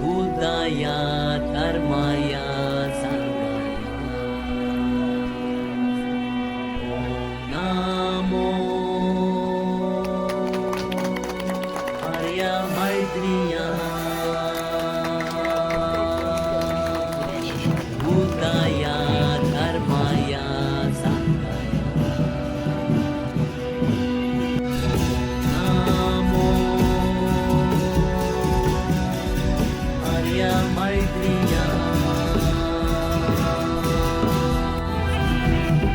बुद्धया धर्मया NaMo Arya मैत्रिया बुद्धया धर्मया NaMo Arya मैत्रिया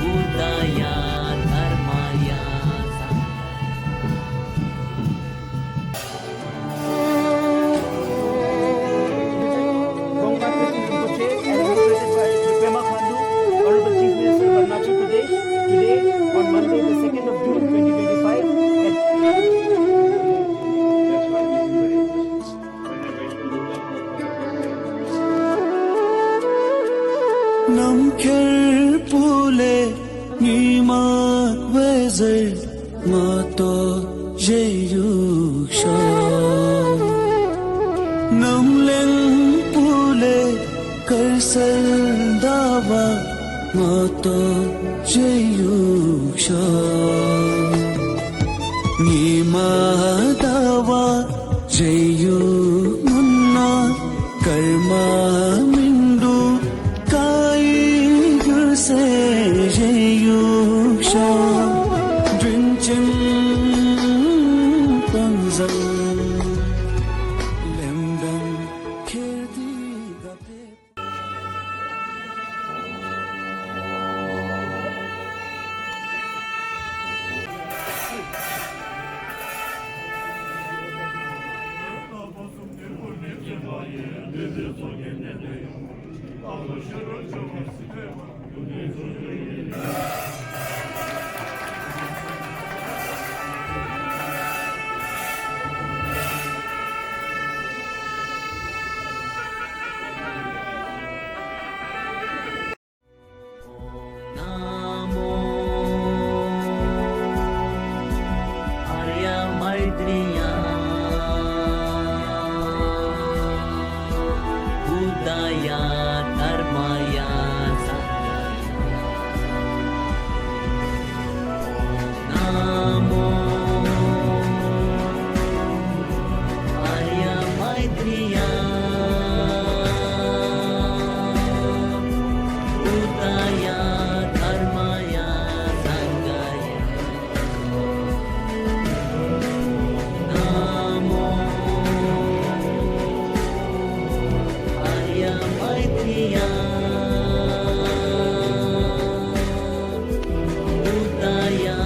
बुद्धया धर्मया Gongga Preeti Rinpoche, inaugurated by Pema Khandu, Honorable Chief Minister of Arunachal Pradesh, today on Monday, the 2nd of June 2025. Namkhir pule nimak wezer mato jeyuksha Namleng pule karsal dawa mato jeyuksha Nima dawa jeyu munna karma mindu se jeyuksha drinchim panzal lemdam khirdi gape नमो आर्य मैत्रिया बुद्धया धर्मया नमो आर्य मैत्रिया बुद्धया धर्मया संगया नमो आर्य मैत्रिया बुद्धया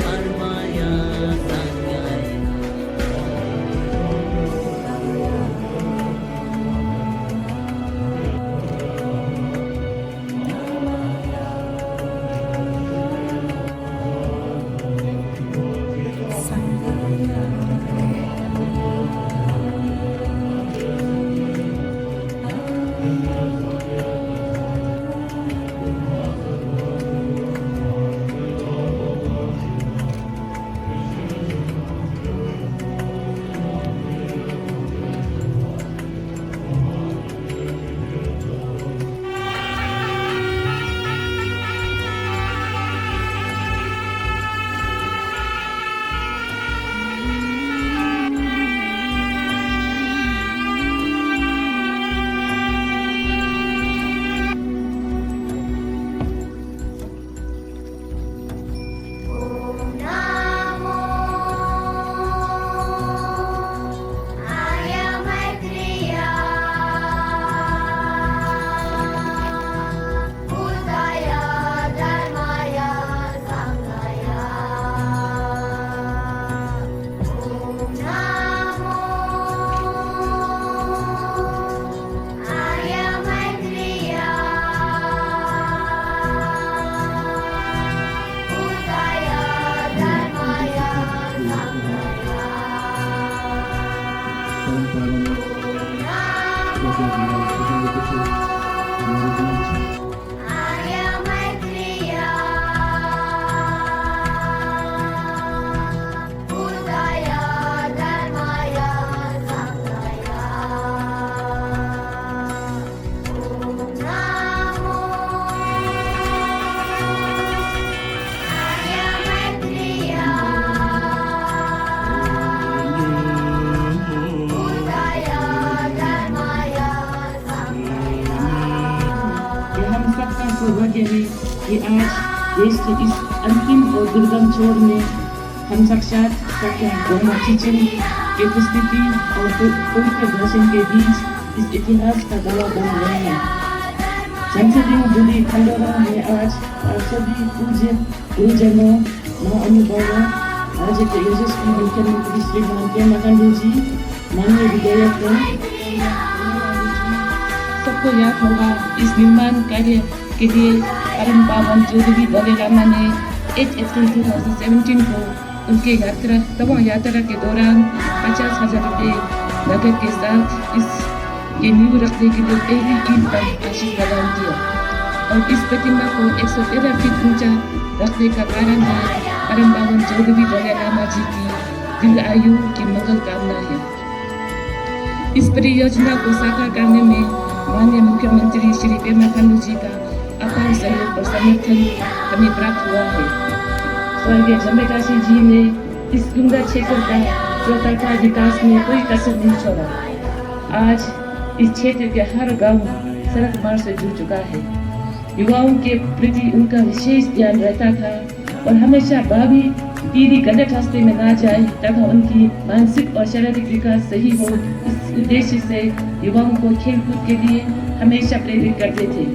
धर्मया संगया कि आज देश के इस अंतिम और दुर्गम छोर में हम साक्षात ब्रह्मा किचन की उपस्थिति और पवित्र दर्शन के बीच इस इतिहास का गवाह बन रहे हैं। संसदीय बुद्धि खंडोरा में आज सभी पूज्य गुरुजनों, महाअनुभवों, राज्य के यशस्वी मुख्यमंत्री श्रीमान पेमा खांडू जी, माननीय विधायकगण, सबको याद होगा इस निर्माण कार्य के लिए परम पावन चौधरी दलाई लामा ने 8 अप्रैल 2017 को उनके तपो यात्रा के दौरान 50,000 रुपये नगद के साथ ये नींव रखने के लिए पहली ईंट पर आशीष प्रदान किया और इस प्रतिमा को 113 फीट ऊंचा रखने का कारण है परम पावन चौधरी दलाई लामा जी की दीर्घ आयु की मंगल कामना है। इस परियोजना को साकार करने में माननीय मुख्यमंत्री श्री पेमा खांडू जी का अपार सहयोग और समर्थन हमें प्राप्त हुआ है। स्वर्गीय जम्मेदासी जी ने इस डूंगा क्षेत्र का चौतरफा विकास में कोई कसर नहीं छोड़ा। आज इस क्षेत्र के हर गांव सड़क मार्ग से जुड़ चुका है। युवाओं के प्रति उनका विशेष ध्यान रहता था और हमेशा भावी पीढ़ी गलत रास्ते में ना जाए तथा उनकी मानसिक और शारीरिक विकास सही हो, इस उद्देश्य से युवाओं को खेलकूद के लिए हमेशा प्रेरित करते थे।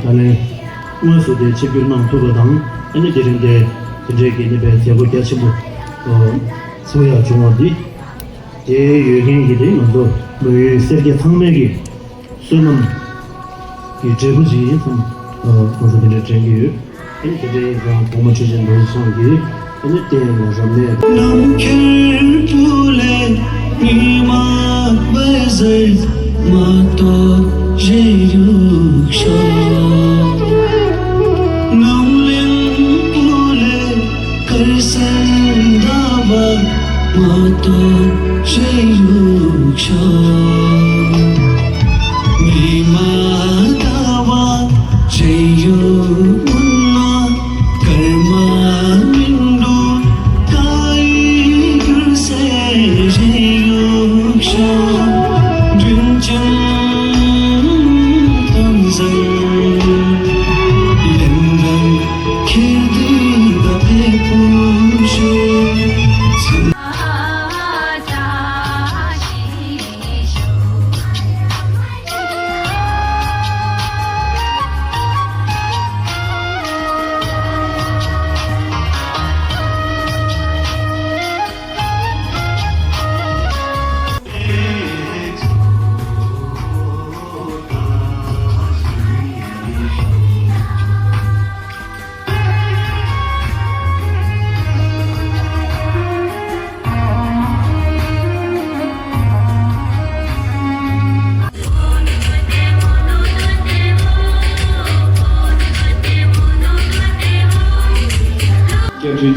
Tale uso de chipirman turodang ene derinde tendreke ne be tiago tiachibu soya chungodi de yegen gide ndo lo serge thangmegi sunam ki jebuji sam ozo de trengi ene de ga poma chujin do songi ene te na jamne nam khir phule nima bazai mato jeyuksha Mato Jeyuksha Nima Dawa Jeyuksha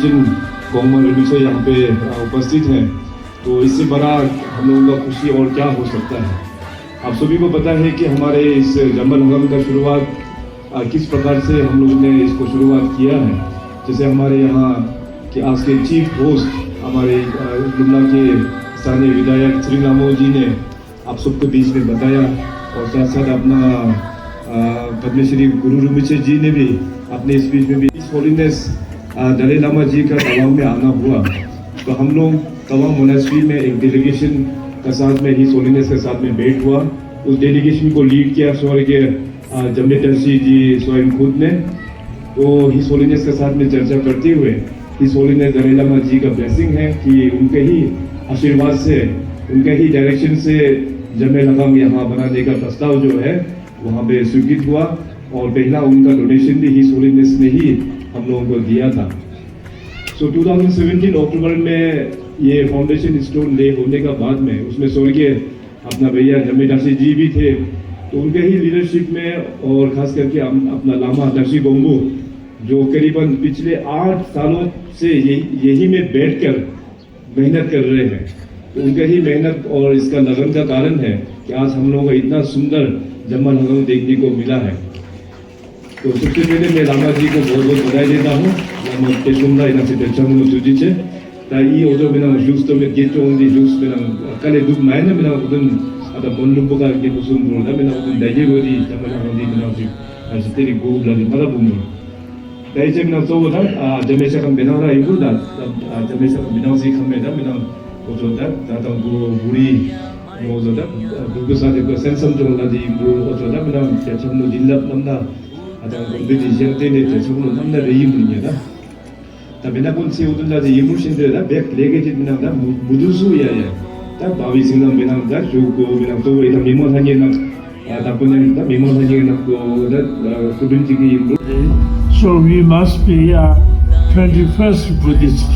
Jin common religion यहाँ पे उपस्थित हैं, तो इससे बड़ा हम लोगों का खुशी और क्या हो सकता है। आप सभी को पता है कि हमारे इस जम्बल हंगाम का शुरुआत किस प्रकार से हम लोगों ने इसको शुरुआत किया है। जैसे हमारे यहाँ के आज के चीफ होस्ट हमारे लुमला के स्थानीय विधायक श्री रामो जी ने आप सबको बीच में बताया, और साथ साथ अपना पद्मश्री गुरु रुमिचे जी ने भी अपने स्पीच में भी इस होलीनेस दलाई लामा जी का तवांग में आना हुआ। तो हम लोग तवांग मोनेस्ट्री में एक डेलीगेशन का साथ में हिज होलीनेस के साथ में भेंट हुआ। उस डेलीगेशन को लीड किया स्वर्गीय जमले टर्सी जी स्वयं खुद ने। तो हिज होलीनेस के साथ में चर्चा करते हुए हिज होलीनेस दलाई लामा जी का ब्लेसिंग है कि उनके ही आशीर्वाद से, उनके ही डायरेक्शन से जमे हंगाम यहाँ बनाने का प्रस्ताव जो है वहाँ पे स्वीकृत हुआ, और पहला उनका डोनेशन भी हिज होलीनेस ने ही हम लोगों को दिया था। सो 2017 अक्टूबर में ये फाउंडेशन स्टोन ले होने का बाद में उसमें स्वर्गीय अपना भैया जमे दासी जी भी थे। तो उनके ही लीडरशिप में, और खास करके अपना लामा दर्शी बोंगो जो करीबन पिछले 8 सालों से यही में बैठकर मेहनत कर रहे हैं, तो उनके ही मेहनत और इसका लगन का कारण है कि आज हम लोगों को इतना सुंदर जम्बल हंगाम देखने को मिला है। तो सबसे पहले मैं लामा जी को बहुत बहुत बधाई देता हूँ। लामा पेशुंदा इना से पेचामुनो सुजी छे ताई ओजो बिना जूस तो में गेटो उन्दी जूस बिना कले दुख मायने बिना उदन आता बोलुम्बो का के मुसुम बोलदा बिना उदन दाइजे गोदी जम्बल हंगाम दी बिना उसी ऐसे तेरी गोब लगी मरा बुमो दाइजे बिना तो वो था जमेशा कम बिना रहा इबो दा जमेशा कम बिना उसी खम में दा बिना ओजो दा ताता गो बुरी ओजो दा दुगो साथे को सेंसम जो लादी गो ओजो दा बिना पेचामुनो जिल्ला Namda ada konbedi jerte ne te sunu namna reyi munya da ta bena kun si udun da ye mu shin de da back lege jit bina da mudusu ya ya ta bawi sinam bina da jugo bina to ita mimo sanye na ta punya da mimo sanye na ko da kudun ji ki so we must be 21st Buddhist.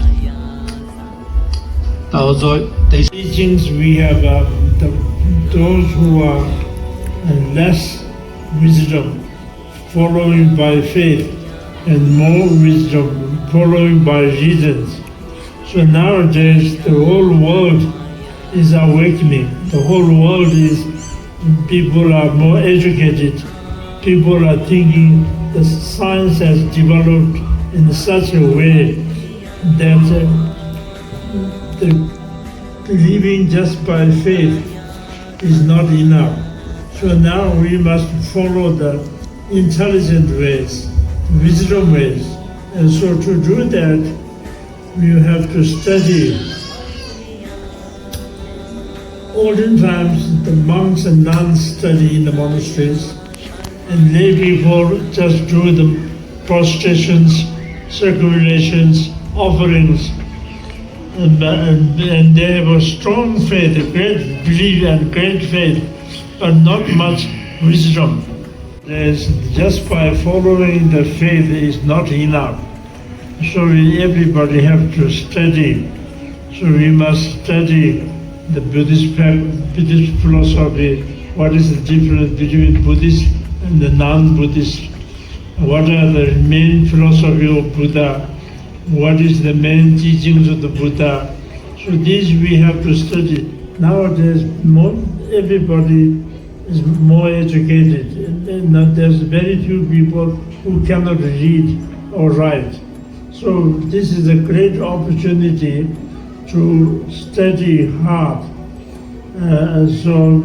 Teachings we have those who are less wisdom following by faith, and more wisdom following by reasons. So nowadays the whole world is awakening. The whole world is, people are more educated. People are thinking the science has developed in such a way that the living just by faith is not enough. So now we must follow the intelligent ways, wisdom ways. And so to do that, you have to study. Olden times, the monks and nuns study in the monasteries, and lay people just do the prostrations, circulations, offerings, and they have a strong faith, a great belief and great faith, but not much wisdom. Just by following the faith is not enough. So everybody have to study. So we must study the Buddhist philosophy. What is the difference between Buddhist and the non-Buddhist? What are the main philosophy of Buddha? What is the main teachings of the Buddha? So these we have to study. Nowadays, everybody is more educated. And there's very few people who cannot read or write. So this is a great opportunity to study hard. So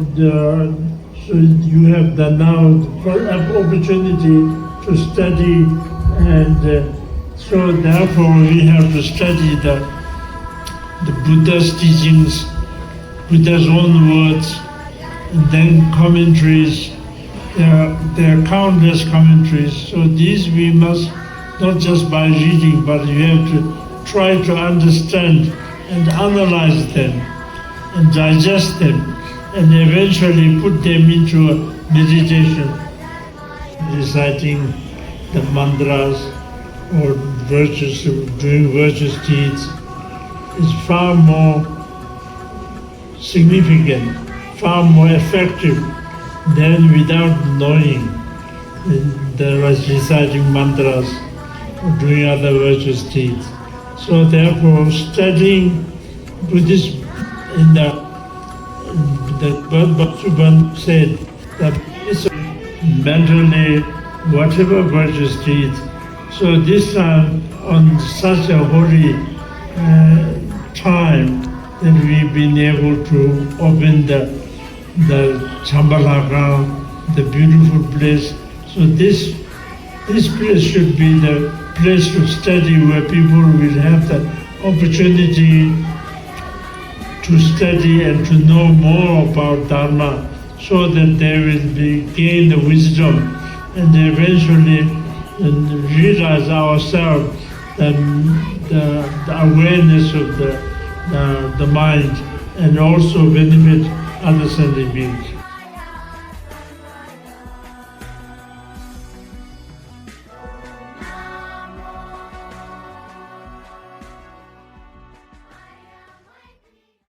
you have the now opportunity to study, and so therefore we have to study the Buddha's teachings, Buddha's own words, and then commentaries. There are countless commentaries. So these we must not just by reading, but you have to try to understand and analyze them and digest them, and eventually put them into a meditation, reciting the mantras or virtues, doing virtuous deeds is far more significant, far more effective than without knowing the reciting mantras or doing other virtuous deeds. So therefore, studying Buddhism in the Bhagavatam said that it's mentally whatever virtues did. So this time on such a holy time that we've been able to open the Shambhala ground, the beautiful place. So this place should be the place to study where people will have the opportunity to study and to know more about Dharma so that they will gain the wisdom and eventually realize ourselves the awareness of the mind and also benefit other sentient beings.